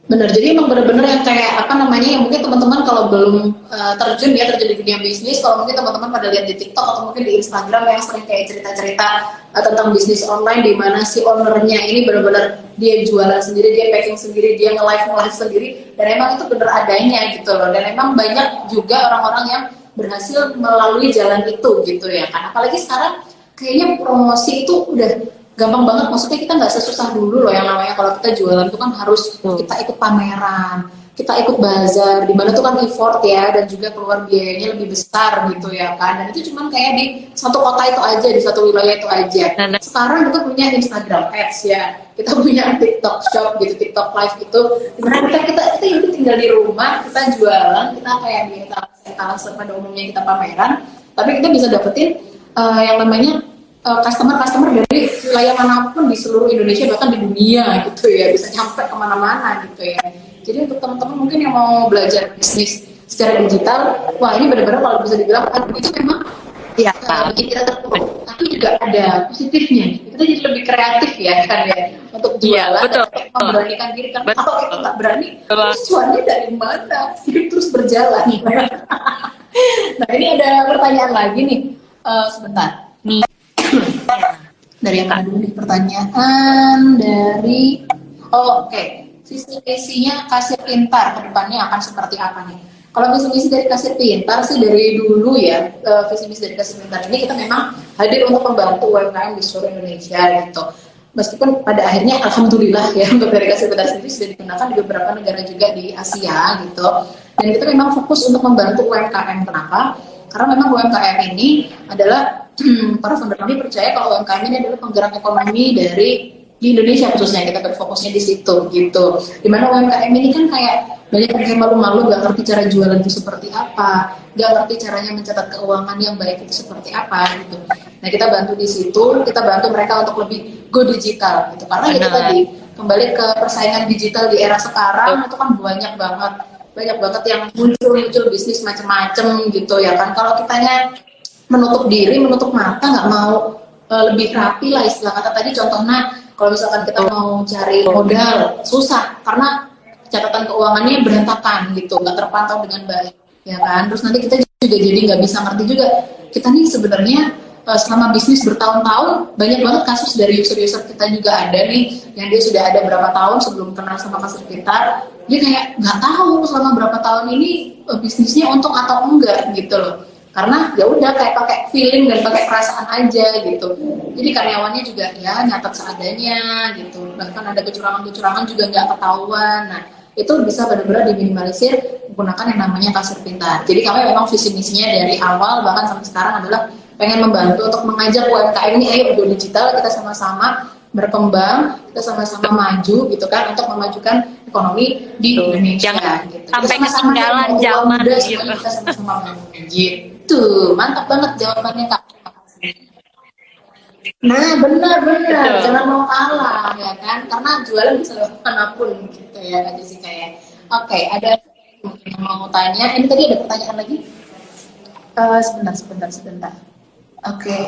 Bener, jadi emang bener-bener yang kayak yang mungkin teman-teman kalau belum terjun di dunia bisnis, kalau mungkin teman-teman pada lihat di TikTok atau mungkin di Instagram yang sering kayak cerita-cerita tentang bisnis online, di mana si ownernya ini bener-bener dia jualan sendiri, dia packing sendiri, dia nge-live sendiri, dan emang itu bener adanya gitu loh. Dan emang banyak juga orang-orang yang berhasil melalui jalan itu gitu ya kan. Apalagi sekarang kayaknya promosi itu udah gampang banget, maksudnya kita nggak sesusah dulu loh yang namanya kalau kita jualan itu kan harus kita ikut pameran, kita ikut bazar, di mana tuh kan effort ya, dan juga keluar biayanya lebih besar gitu ya kan. Dan itu cuman kayak di satu kota itu aja, di satu wilayah itu aja. Sekarang kita punya Instagram Ads ya, kita punya TikTok Shop gitu, TikTok Live itu, dimana kita tinggal di rumah, kita jualan, kita kayak di etalase pada umumnya kita pameran, tapi kita bisa dapetin yang namanya customer dari wilayah manapun di seluruh Indonesia, bahkan di dunia gitu ya, bisa sampai kemana-mana gitu ya. Jadi untuk teman-teman mungkin yang mau belajar bisnis secara digital, wah ini benar-benar kalau bisa dibilang itu memang ya bikin kita terpuruk, tapi juga ada positifnya, kita jadi lebih kreatif ya kan ya untuk jualan, untuk memberanikan diri kan. Kalau kita nggak berani, terus cuannya dari mana? Terus berjalan. Nah ini ada pertanyaan lagi nih, sebentar. Dari yang mana dulu nih pertanyaan dari visi misinya Kasir Pintar ke depannya akan seperti apa nih? Kalau visi misi dari Kasir Pintar sih dari dulu ya, visi misi dari Kasir Pintar ini kita memang hadir untuk membantu UMKM di seluruh Indonesia gitu. Meskipun pada akhirnya alhamdulillah ya untuk dari Kasir Pintar sendiri sudah digunakan di beberapa negara juga di Asia gitu. Dan kita memang fokus untuk membantu UMKM. Kenapa? Karena memang UMKM ini adalah para founder kami percaya kalau UMKM ini adalah penggerak ekonomi di Indonesia khususnya, kita berfokusnya di situ gitu. Dimana UMKM ini kan kayak banyak yang kayak malu-malu, gak ngerti cara jualan itu seperti apa, gak ngerti caranya mencatat keuangan yang baik itu seperti apa gitu. Nah kita bantu di situ, kita bantu mereka untuk lebih go digital gitu. Karena itu tadi kembali ke persaingan digital di era sekarang itu kan banyak banget yang muncul bisnis macam-macam gitu ya kan. Kalau kitanya menutup diri, menutup mata, nggak mau lebih rapi lah istilah kata tadi. Contohnya kalau misalkan kita mau cari modal susah karena catatan keuangannya berantakan gitu, nggak terpantau dengan baik ya kan. Terus nanti kita juga jadi nggak bisa ngerti juga kita nih sebenarnya selama bisnis bertahun-tahun, banyak banget kasus dari user-user kita juga ada nih, yang dia sudah ada berapa tahun sebelum kenal sama Kasir Pintar, dia kayak nggak tahu selama berapa tahun ini bisnisnya untung atau enggak gitu loh. Karena ya udah kayak pakai feeling dan pakai perasaan aja gitu. Jadi karyawannya juga ya nyatet seadanya gitu. Bahkan ada kecurangan-kecurangan juga nggak ketahuan. Nah, itu bisa benar-benar diminimalisir menggunakan yang namanya Kasir Pintar. Jadi kami memang visi misinya dari awal bahkan sampai sekarang adalah pengen membantu untuk mengajak UMKM ini, ayo go digital, kita sama-sama berkembang, kita sama-sama maju gitu kan untuk memajukan ekonomi di Indonesia. Jangan gitu. Sampai ketinggalan zaman gitu. Kita sama-sama bangun gitu. Mantap banget jawabannya Kak. Nah, benar, jangan mau kalah ya kan, karena jualan bisa lewat manapun gitu ya Kak Jessica ya. Oke, ada mungkin yang mau tanya. Ini tadi ada pertanyaan lagi? Sebentar. Oke.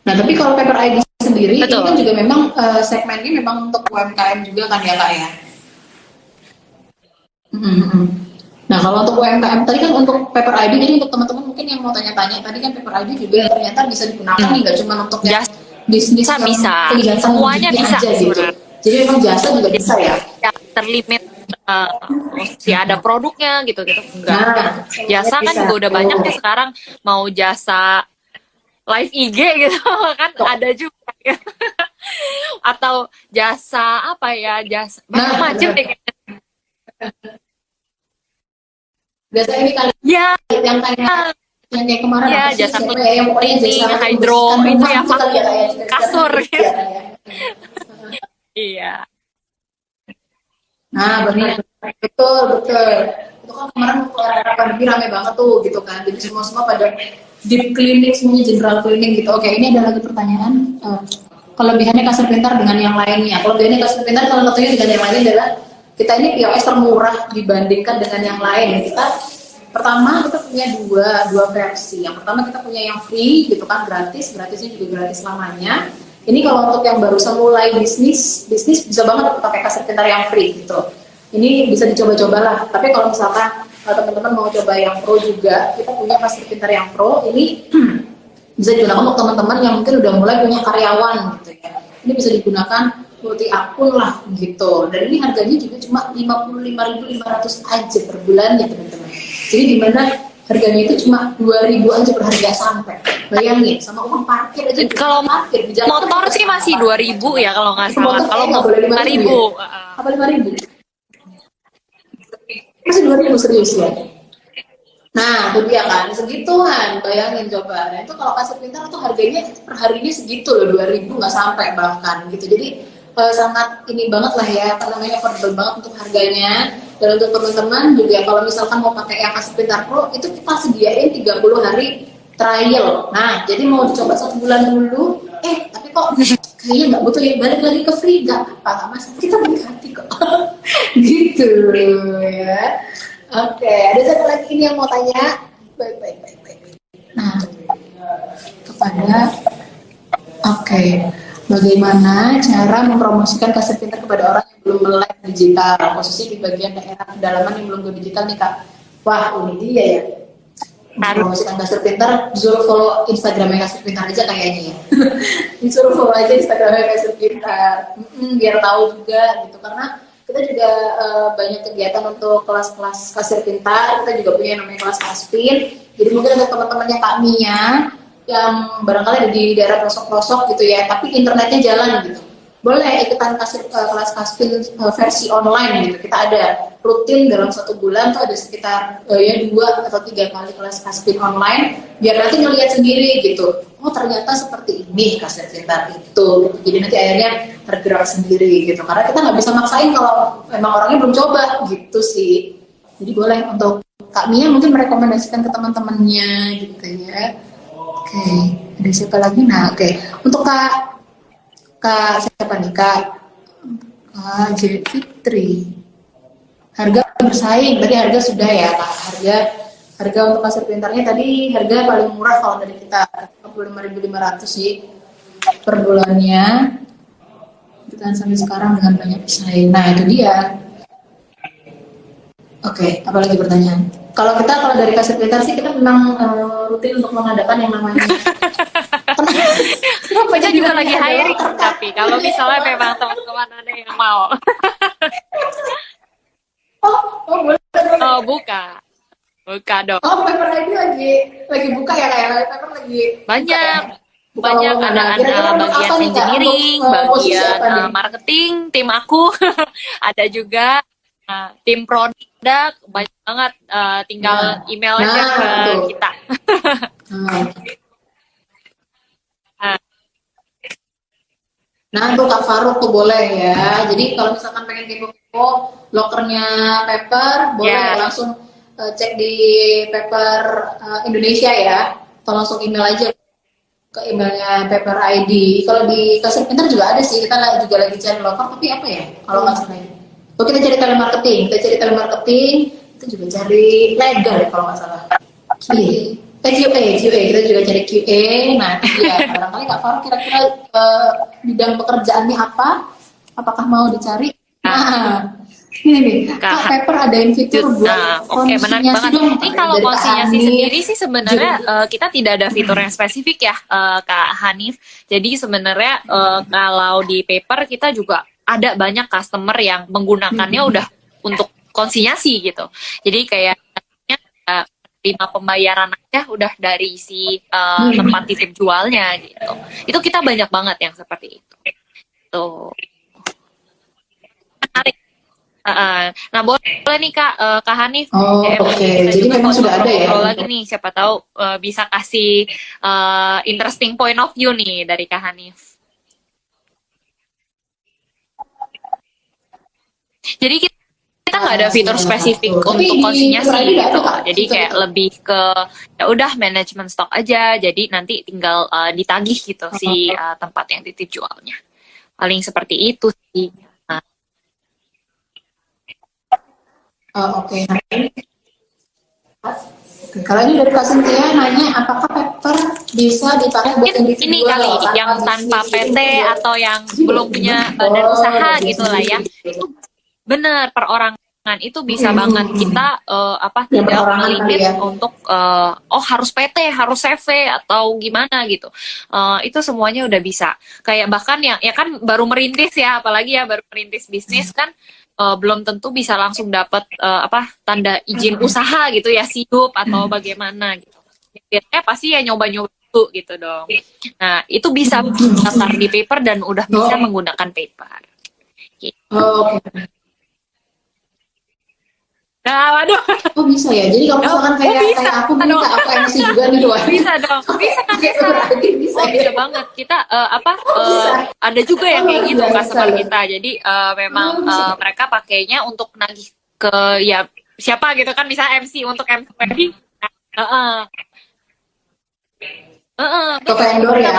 Nah, tapi kalau Paper ID sendiri, Betul. ini kan juga memang segmennya memang untuk UMKM juga kan ya Kak ya? Nah, kalau untuk UMKM tadi kan untuk Paper ID, jadi untuk teman-teman mungkin yang mau tanya-tanya, tadi kan Paper ID juga ternyata bisa digunakan nih, nggak cuma untuk yang bisnis yang kelihatan semuanya bisa aja gitu. Jadi memang jasa juga bisa ya? Terlimit si ada produknya gitu enggak. Jasa kan juga udah banyak ya sekarang, mau jasa live IG gitu kan ada juga ya. Atau jasa apa ya, jasa macam-macam deh. Jasa ini kali ya yang kayak kemarin ya, apa sih, jasa siapa ya, yang pokoknya jasa hydro itu ya, kasur gitu. Iya. Nah, benar. Betul. Itu kan kemarin pandemi rame banget tuh gitu kan. Jadi semua pada deep cleaning, semuanya general cleaning gitu. Oke, ini ada lagi pertanyaan. Kelebihannya Kasir Pintar dengan yang lainnya. Kelebihannya Kasir Pintar salah satunya dengan yang lainnya adalah kita ini POS termurah dibandingkan dengan yang lain. Kita pertama kita punya dua versi. Yang pertama kita punya yang free gitu kan, gratisnya juga gratis selamanya. Ini kalau untuk yang baru mulai bisnis bisa banget pakai Kasir Pintar yang free gitu. Ini bisa dicoba-cobalah. Tapi kalau misalkan teman-teman mau coba yang pro juga, kita punya Kasir Pintar yang pro. Ini bisa digunakan untuk teman-teman yang mungkin udah mulai punya karyawan gitu ya. Ini bisa digunakan multi akun lah gitu. Dan ini harganya juga cuma 55.500 aja per bulan ya teman-teman. Jadi di mana harganya itu cuma 2.000 aja per harga sampai. Bayangin sama uang parkir aja. Kalau parkir di motor sih masih 2.000 ya kalau nggak salah. Kalau mau 5.000. Apa 5.000? Masih 2.000 serius ya. Nah, itu dia kan, segituan, bayangin coba. Nah, itu kalau Kasir Pintar itu harganya per harinya segitu loh, 2.000 nggak sampai bahkan gitu. Jadi sangat ini banget lah ya, apa namanya, affordable banget untuk harganya. Dan untuk teman-teman juga kalau misalkan mau pakai yang Kasir Pintar Pro, itu kita sediain 30 hari trial. Nah, jadi mau dicoba 1 bulan dulu, tapi kok kayaknya nggak butuh ya, balik lagi ke free, nggak apa-apa, mas, kita berhati kok. Gitu ya. Oke, ada satu lagi ini yang mau tanya. Baik. Nah, bagaimana cara mempromosikan Kasir Pintar kepada orang yang belum melek digital, khususnya di bagian daerah pedalaman yang belum go digital nih Kak? Wah, ini dia ya. Mempromosikan Kasir Pintar, disuruh follow Instagramnya Kasir Pintar aja kayaknya ya. Disuruh follow aja Instagramnya Kasir Pintar, biar tahu juga gitu, karena kita juga banyak kegiatan untuk kelas-kelas Kasir Pintar. Kita juga punya yang namanya kelas Kaspin. Jadi mungkin ada teman-temannya Kak Mia yang barangkali ada di daerah pelosok-pelosok gitu ya, tapi internetnya jalan gitu, boleh ikutan kelas Kaspin versi online gitu. Kita ada rutin dalam 1 bulan tuh ada sekitar 2 atau 3 kali kelas Kaspin online, biar nanti ngelihat sendiri gitu, oh ternyata seperti ini Kasir Pintar itu. Jadi nanti akhirnya tergerak sendiri gitu, karena kita nggak bisa maksain kalau memang orangnya belum coba gitu sih. Jadi boleh untuk Kak Mia mungkin merekomendasikan ke teman-temannya gitu ya. Oke, ada siapa lagi? Nah, oke. Untuk Kak siapa nih? Kak J Fitri. Harga bersaing, tadi harga sudah ya Kak. Harga untuk Kasir Pintarnya tadi harga paling murah kalau dari kita 45.500 sih per bulannya. Kita sampai sekarang dengan banyak pesaing. Nah, itu dia. Oke, apa lagi pertanyaan? Kalau dari Kasir Pintar sih kita memang rutin untuk mengadakan yang namanya. Kenapa jadi juga lagi hiring, tapi kalau misalnya memang teman-teman ada yang mau. Boleh. Oh, buka dong. Oh, paper ID lagi buka ya, kayak paper lagi Banyak. Buka ya? Banyak ada bagian engineering, bagian marketing, tim aku ada juga tim produk, banyak banget, tinggal email aja ke kita. Nah, untuk Kak Faruk tuh boleh ya. Jadi kalau misalkan pengen kepo lokernya Paper, boleh langsung cek di Paper Indonesia ya. Atau langsung email aja ke emailnya Paper ID. Kalau di Kasir Pintar juga ada sih. Kita juga lagi cari loker, tapi apa ya? Kalau nggak salah. Oh, kita cari telemarketing. Kita juga cari legal ya kalau nggak salah. Iya. QA, kita juga cari QA. Nah, ya barangkali Kak Faruk kira-kira bidang pekerjaannya apa? Apakah mau dicari? Nah, ini nih, Kak Paper adain fitur buat oke, menarik banget. Ini kalau konsinyasi sendiri sih sebenarnya kita tidak ada fitur yang spesifik ya, Kak Hanif. Jadi sebenarnya kalau di Paper kita juga ada banyak customer yang menggunakannya udah untuk konsinyasi gitu. Jadi kayak terima pembayaran aja udah dari si tempat titip jualnya gitu. Itu kita banyak banget yang seperti itu. Tuh. Menarik. Nah, boleh nih Kak Hanif. Oke. Jadi memang sudah ada ya. Lagi nih, siapa tahu bisa kasih interesting point of view nih dari Kak Hanif. Jadi kita nggak ada fitur spesifik untuk konsinyasi gitu. Jadi kayak lebih ke ya udah manajemen stok aja. Jadi nanti tinggal ditagih gitu si tempat yang titip jualnya. Paling seperti itu sih. Oke. Kalau ini dari Kak Cynthia nanya apakah Paper bisa dipakai buat ini kali yang tanpa PT atau yang belum punya badan usaha gitu lah ya. Itu bener, perorangan itu bisa banget kita tidak melimit untuk harus PT, harus CV atau gimana gitu. Itu semuanya udah bisa. Kayak bahkan ya kan baru merintis ya, apalagi ya baru merintis bisnis kan belum tentu bisa langsung dapat tanda izin usaha gitu ya, SIUP atau bagaimana gitu. Biasanya pasti ya nyoba-nyoba dulu gitu dong. Nah, itu bisa daftar di Paper dan udah bisa menggunakan Paper. Gitu. Nah, waduh. Oh bisa ya. Jadi kalau misalkan kayak aku minta aku MC juga nih doang. Bisa dong. Bisa kan bisa banget. Kita ada juga yang kayak gitu customer kita. Jadi memang mereka pakainya untuk nagih ke ya siapa gitu kan, bisa MC untuk MC wedding. Ke vendor ya.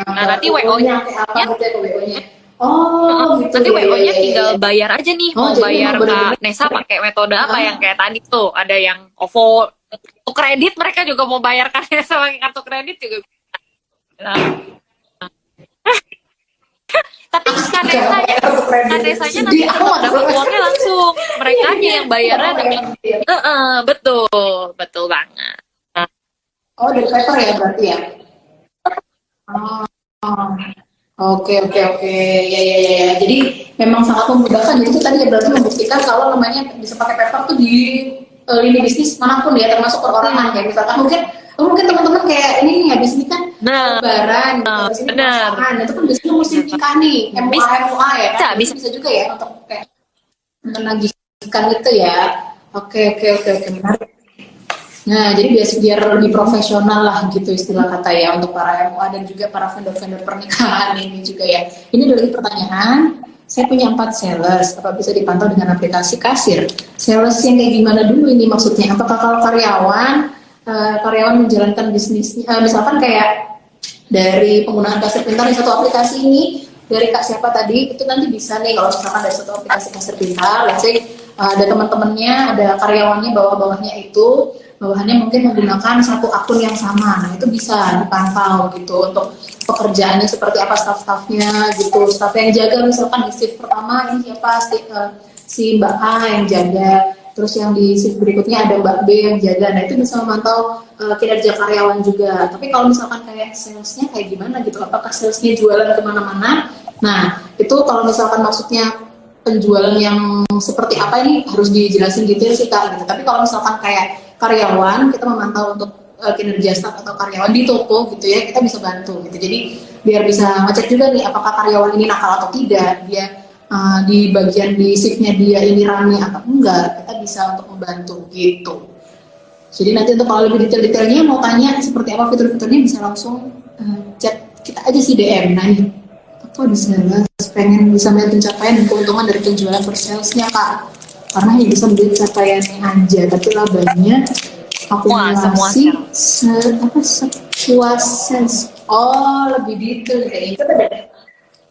Nah, nanti WO-nya gitu. Nanti WO-nya tinggal bayar aja nih, mau bayar ke Nesa pakai metode apa yang kayak tadi tuh, ada yang OVO kartu kredit, mereka juga mau bayar ke Nesa pakai kartu kredit juga bisa. Tapi kan Nesanya nanti dapat uangnya langsung, mereka aja yang bayarnya dengan betul banget. Oh, dari Paper ya berarti ya. Oke. Ya. Jadi memang sangat memudahkan. Jadi itu tadi ya berarti membuktikan kalau namanya bisa pakai Paper tuh di lini bisnis manapun ya, termasuk perorangan ya. Misalkan mungkin teman-teman kayak ini nih habis ini kan lebaran, habis ini pernikahan, itu kan biasanya musim nikah nih, MUA ya kan. Bisa juga ya untuk kayak menagihkan itu ya. Oke, menarik. Nah, jadi biar lebih profesional lah gitu istilah kata ya untuk para MUA dan juga para vendor-vendor pernikahan ini juga ya. Ini ada lagi pertanyaan, saya punya 4 sales, apa bisa dipantau dengan aplikasi Kasir? Sales yang kayak gimana dulu ini maksudnya? Apakah kalau karyawan menjalankan bisnisnya, misalkan kayak dari penggunaan Kasir Pintar di satu aplikasi ini, dari Kak siapa tadi, itu nanti bisa nih kalau misalkan dari satu aplikasi Kasir Pintar, let's say ada teman-temannya, ada karyawannya bawah-bawahnya itu, bawahannya mungkin menggunakan satu akun yang sama. Nah, itu bisa dipantau gitu untuk pekerjaannya seperti apa staff-staffnya gitu. Staff yang jaga misalkan di shift pertama ini siapa si Mbak A yang jaga, Terus yang di shift berikutnya ada Mbak B yang jaga. Nah itu bisa memantau kinerja karyawan juga. Tapi kalau misalkan kayak salesnya kayak gimana gitu, apakah salesnya jualan kemana-mana? Nah itu kalau misalkan maksudnya penjualan yang seperti apa ini harus dijelasin detail sih Kak. Gitu. Tapi kalau misalkan kayak karyawan, kita memantau untuk kinerja staff atau karyawan di toko gitu ya, kita bisa bantu gitu. Jadi biar bisa ngecek juga nih apakah karyawan ini nakal atau tidak, dia di bagian di shiftnya dia ini rame atau enggak, kita bisa untuk membantu gitu. Jadi nanti untuk kalau lebih detail-detailnya mau tanya seperti apa fitur-fiturnya bisa langsung chat kita aja sih DM. Nah ini apa bisa pengen bisa melihat pencapaian dan keuntungan dari penjualan per salesnya Kak, karena hanya bisa melihat capaiannya aja tapi labanya akumulasi semua sales. Oh lebih detail kayaknya.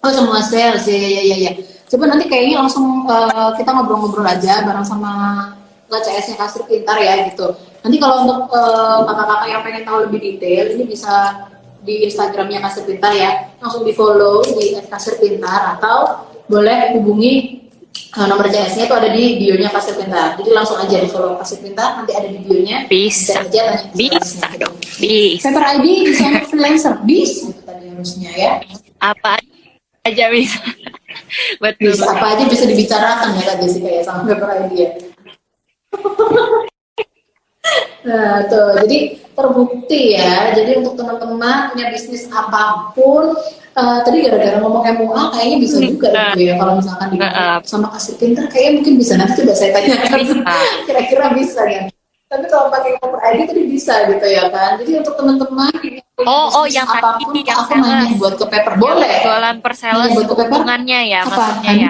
Oh semua sales ya. Coba nanti kayaknya langsung kita ngobrol-ngobrol aja bareng sama CS-nya Kasir Pintar ya gitu. Nanti kalau untuk kakak-kakak yang pengen tahu lebih detail, ini bisa di Instagramnya Kasir Pintar ya. Langsung di follow di @kasir pintar atau boleh hubungi nomor CS-nya itu ada di bio-nya Kasir Pintar. Jadi langsung aja di follow Kasir Pintar, nanti ada di bio-nya. Bisa aja tanya bisa dong. Bisa. Paper ID bisa freelancer bisa itu tadi harusnya ya. Apa aja bisa. Betul. Bisa, apa aja bisa dibicarakan ya Kak Jessica ya sama Paper ID ya. Nah tuh, jadi terbukti ya. Jadi untuk teman-teman punya bisnis apapun, tadi gara-gara ngomong MUA kayaknya bisa juga gitu ya. Kalau misalkan di sama Kasir Pintar kayaknya mungkin bisa. Nanti coba saya tanyakan. Kira-kira bisa ya. Tapi kalau pakai Paper ID tadi bisa gitu ya kan. Jadi untuk teman-teman yang apapun tadi yang aku nanya buat ke Paper boleh. Jualan per sales keuntungannya ya apa? Maksudnya ya.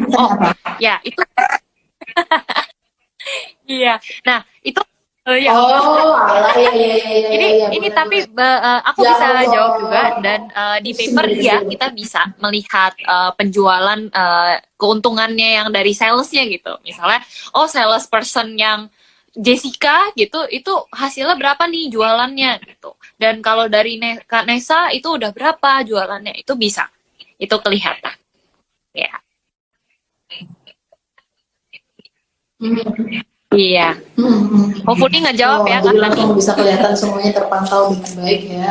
Ya itu. Iya. Nah itu ya. Alah, ya. Ini boleh, tapi aku ya bisa Allah. Jawab juga dan di paper ya kita bisa melihat penjualan keuntungannya yang dari salesnya gitu. Misalnya, sales person yang Jessica gitu, itu hasilnya berapa nih jualannya gitu. Dan kalau dari Kak Nesa itu udah berapa jualannya, itu bisa, itu kelihatan. Ya. Iya. Hopefully ngejawab ya Kak. Jadi langsung bisa kelihatan semuanya terpantau dengan baik ya.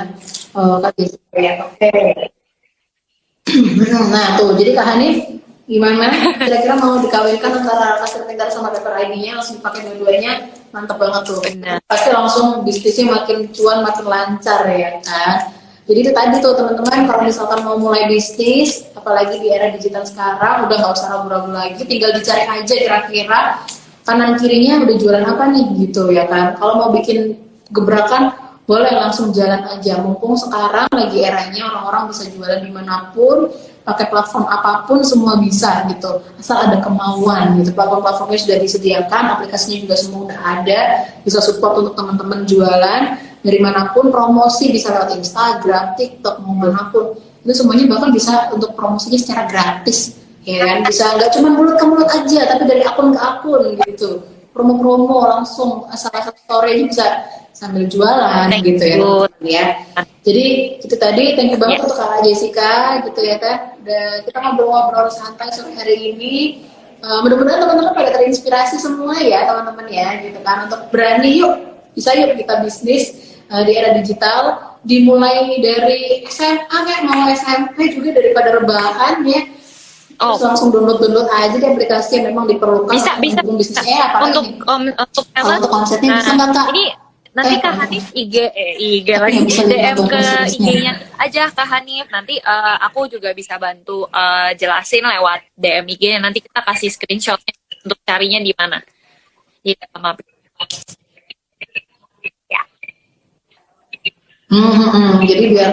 Kak Jessica ya. Oke. Nah tuh, jadi Kak Hanif gimana? Kira-kira mau dikawinkan antara Kasir Pintar sama Paper ID-nya langsung dipakai dua-duanya, mantap banget tuh. Benar. Pasti langsung bisnisnya makin cuan, makin lancar ya kan. Jadi itu tadi tuh teman-teman, kalau misalkan mau mulai bisnis, apalagi di era digital sekarang, udah nggak usah ragu-ragu lagi, tinggal dicari aja kira-kira kanan kirinya udah jualan apa nih gitu ya kan. Kalau mau bikin gebrakan, boleh langsung jalan aja. Mumpung sekarang lagi eranya orang-orang bisa jualan dimanapun, pakai platform apapun semua bisa gitu, asal ada kemauan gitu. Platform-platformnya sudah disediakan, aplikasinya juga semua udah ada, bisa support untuk teman-teman jualan dari manapun, promosi bisa lewat Instagram, TikTok, mau manapun, itu semuanya bahkan bisa untuk promosinya secara gratis ya kan. Bisa nggak cuma mulut ke mulut aja, tapi dari akun ke akun gitu, promo-promo langsung asal story bisa sambil jualan gitu ya. Jadi itu tadi, thank you banget untuk Kak Jessica gitu ya Kak. Udah kita ngobrol-ngobrol santai sore hari ini. Mudah-mudahan teman-teman pada terinspirasi semua ya teman-teman ya gitu kan, untuk berani yuk kita bisnis di era digital. Dimulai dari SMA kayak mau SMP juga, daripada rebahan ya. Terus langsung download aja di aplikasi yang memang diperlukan bisa bisnisnya apa untuk konsepnya bisa nggak Kak? Ini nanti Kak Hanif IG lagi DM ke IG-nya aja Kak Hanif, nanti aku juga bisa bantu jelasin lewat DM IG-nya, nanti kita kasih screenshotnya untuk carinya di mana di dalam aplikasi. Ya. Jadi biar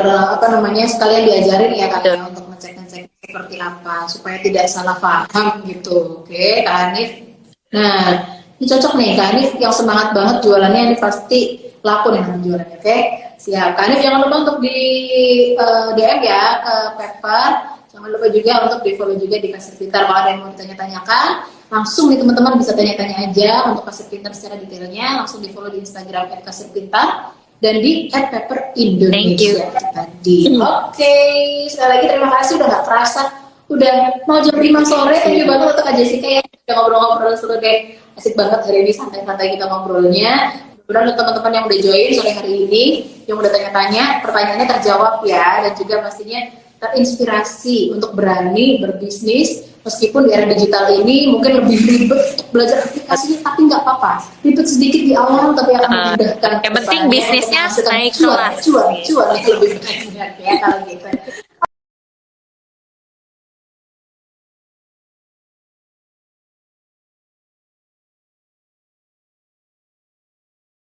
sekalian diajarin ya Kak ya, untuk ngecek seperti apa supaya tidak salah paham gitu. Oke Kak Hanif. Nah ini cocok nih Kak Hanif yang semangat banget jualannya, ini pasti laku nih nanti jualannya. Oke siap Kak Hanif, jangan lupa untuk di DM ya ke Paper, jangan lupa juga untuk di follow juga di Kasir Pintar. Kalau ada yang mau ditanya-tanyakan langsung nih teman-teman bisa tanya-tanya aja untuk Kasir Pintar secara detailnya, langsung di follow di Instagram @kasir pintar dan di @paper Indonesia tadi. Oke, sekali lagi terima kasih, udah nggak terasa udah mau jam 5 sore. Thank you banget untuk Kak Jessica ya, udah ngobrol-ngobrol seru deh. Asik banget hari ini, santai-santai kita ngobrolnya. Mudah-mudahan teman-teman yang udah join sore hari ini, yang udah tanya-tanya, pertanyaannya terjawab ya, dan juga pastinya terinspirasi untuk berani berbisnis meskipun di era digital ini mungkin lebih ribet belajar aplikasinya, tapi nggak apa-apa, ribet sedikit di awal tapi akan memudahkan. Yang penting bisnisnya naik cuan kelas. yang lebih banyak ya kalau gitu.